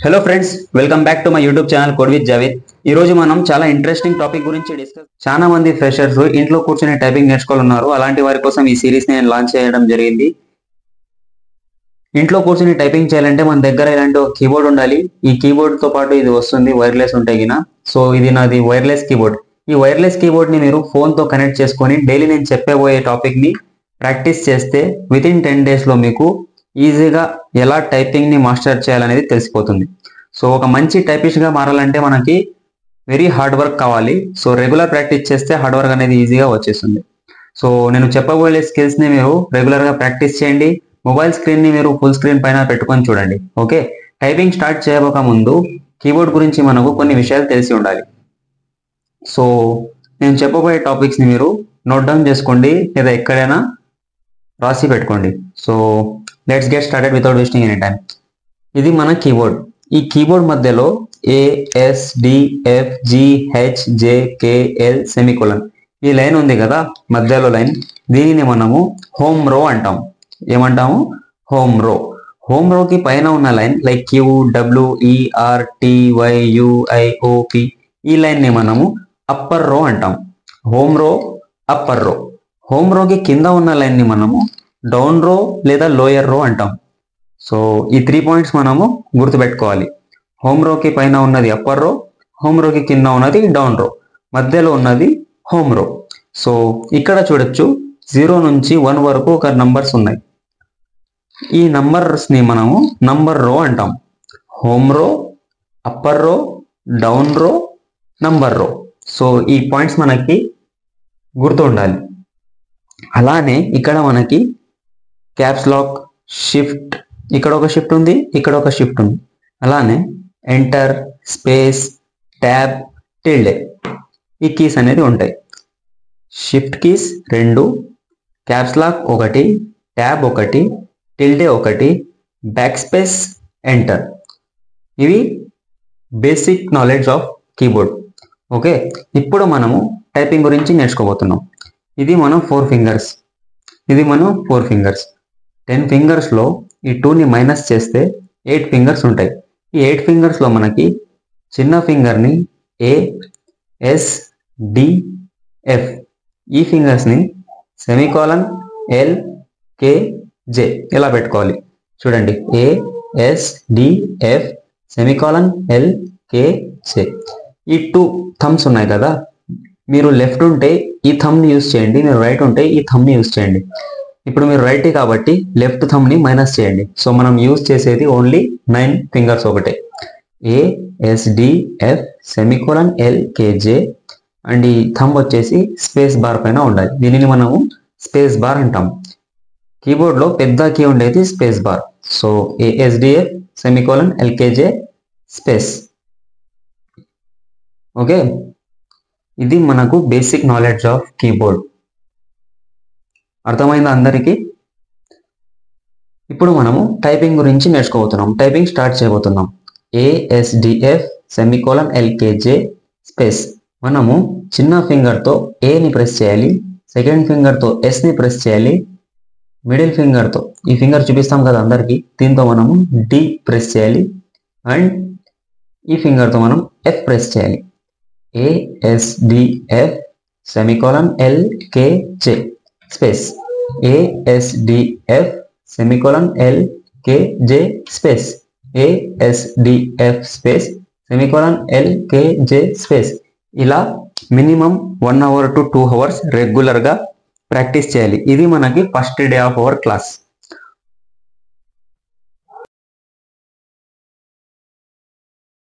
Hello friends, welcome back to my YouTube channel code with Javed. ఈ రోజు మనం చాలా ఇంట్రెస్టింగ్ టాపిక్ గురించి డిస్కస్. చాలా మంది ఫ్రెషర్స్ ఇంట్లో కూర్చొని టైపింగ్ నేర్చుకోవాలన్నారు. అలాంటి వారి కోసం ఈ సిరీస్ నేను లాంచ్ చేయడం జరిగింది. ఇంట్లో కూర్చొని టైపింగ్ చేయాలంటే మన దగ్గర ఇలాంటి ఒక కీబోర్డ్ ఉండాలి. ఈ కీబోర్డ్ తో పాటు ఇది వస్తుంది, వైర్లెస్ ఉంటాయి గిన. సో ఇది నాది వైర్లెస్ కీబోర్డ్. ఈ వైర్లెస్ కీబోర్డ్ ని మీరు ఫోన్ తో కనెక్ట్ చేసుకొని డైలీ నేను చెప్పబోయే టాపిక్ ని ప్రాక్టీస్ చేస్తే విత్ ఇన్ 10 days లో మీకు ఈజీగా ఎలా టైపింగ్ ని మాస్టర్ చేయాలనేది తెలిసిపోతుంది. సో ఒక మంచి టైపిస్ట్ గా మారాలంటే మనకి వెరీ హార్డ్ వర్క్ కావాలి. సో రెగ్యులర్ ప్రాక్టీస్ చేస్తే హార్డ్ వర్క్ అనేది ఈజీగా వచ్చేస్తుంది. సో నేను చెప్పబోయే స్కిల్స్ ని మీరు రెగ్యులర్ గా ప్రాక్టీస్ చేయండి. మొబైల్ స్క్రీన్ ని మీరు ఫుల్ స్క్రీన్ పైన పెట్టుకొని చూడండి. ఓకే, టైపింగ్ స్టార్ట్ చేయబోక ముందు కీబోర్డ్ గురించి మనకు కొన్ని విషయాలు తెలిసి ఉండాలి. సో నేను చెప్పబోయే టాపిక్స్ ని మీరు నోట్ డౌన్ చేసుకోండి లేదా ఎక్కడైనా రాసి పెట్టుకోండి. So let's get started without wasting any time. ఇది మన కీబోర్డ్. ఈ కీబోర్డ్ మధ్యలో ASDFGHJKL సెమికోలన్ ఈ లైన్ ఉంది కదా, మధ్యలో లైన్. దీనిని మనము హోమ్ రో అంటాం. ఏమంటాము? హోమ్ రో. హోమ్ రోకి పైన ఉన్న లైన్ లైక్ QWERTYUIOP ఈ లైన్ ని మనము అప్పర్ రో అంటాం. హోమ్ రో, అప్పర్ రో. హోమ్ రోకి కింద ఉన్న లైన్ ని మనము డౌన్ రో లేదా లోయర్ రో అంటాం. సో ఈ 3 పాయింట్స్ మనము గుర్తుపెట్టుకోవాలి. హోమ్ రోకి పైన ఉన్నది అప్పర్ రో, హోమ్ రోకి కింద ఉన్నది డౌన్ రో, మధ్యలో ఉన్నది హోమ్ రో. సో ఇక్కడ చూడొచ్చు 0 నుంచి 1 వరకు ఒక నంబర్స్ ఉన్నాయి. ఈ నంబర్స్ ని మనము నంబర్ రో అంటాం. హోమ్ రో, అప్పర్ రో, డౌన్ రో, నంబర్ రో. సో ఈ పాయింట్స్ మనకి గుర్తు ఉండాలి. అలానే ఇక్కడ మనకి క్యాప్స్ లాక్, షిఫ్ట్, ఇక్కడ ఒక షిఫ్ట్ ఉంది, ఇక్కడ ఒక షిఫ్ట్ ఉంది. అలానే ఎంటర్, స్పేస్, ట్యాబ్, టిల్డే ఈ కీస్ అనేది ఉంటాయి. Shift keys 2, caps lock 1, tab 1, tilde 1, backspace, enter. ఇవి basic knowledge of keyboard. Okay, ఇప్పుడు మనము టైపింగ్ గురించి నేర్చుకోబోతున్నాం. ఇది మనం 4 ఫింగర్స్. ఇది మనం 4 ఫింగర్స్. 10 ఫింగర్స్ లో ఈ 2ని మైనస్ చేస్తే 8 ఫింగర్స్ ఉంటాయి. ఈ 8 ఫింగర్స్ లో మనకి చిన్న ఫింగర్ ని ASDF, ఈ ఫింగర్స్ ని సెమికోలన్ LKJ ఇలా పెట్టుకోవాలి. చూడండి, ASDF సెమికోలన్ LKJ. ఈ 2 థమ్స్ ఉన్నాయి కదా, మీరు లెఫ్ట్ ఉంటే ఈ థమ్ ని యూజ్ చేయండి, మీరు రైట్ ఉంటే ఈ థమ్ ని యూజ్ చేయండి. ఇప్పుడు మీరు రైట్ కాబట్టి లెఫ్ట్ థమ్ ని మైనస్ చేయండి. సో మనం యూజ్ చేసేది ఓన్లీ 9 ఫింగర్స్ ఒకటే. ASDF సెమికోలన్ LKJ అండ్ ఈ థమ్ వచ్చేసి స్పేస్ బార్ పైన ఉండాలి. దీనిని మనము స్పేస్ బార్ అంటాం. కీబోర్డ్ లో పెద్ద కీ ఉండేది space bar. So ASDF semicolon LKJ space. Okay, ఇది మనకు బేసిక్ నాలెడ్జ్ ఆఫ్ కీబోర్డ్. అర్థమైందా అందరికీ? ఇప్పుడు మనము టైపింగ్ గురించి నేర్చుకోబోతున్నాం. టైపింగ్ స్టార్ట్ చేయబోతున్నాం. ASDF semicolon LKJ space. మనము చిన్న ఫింగర్ తో A ని ప్రెస్ చేయాలి, సెకండ్ ఫింగర్ తో S ని ప్రెస్ చేయాలి, మిడిల్ ఫింగర్ తో ఈ ఫింగర్ చూపిస్తాం కదా అందరికి, దీంతో మనము D ప్రెస్ చేయాలి అండ్ ఈ ఫింగర్ తో మనం F ప్రెస్ చేయాలి. ASDF semicolon LKJ space. ASDF semicolon LKJ space. ASDF space semicolon LKJ space. ఇలా minimum 1 hour to 2 hours regular గా ప్రాక్టీస్ చేయాలి. ఇది మనకి first day of our class.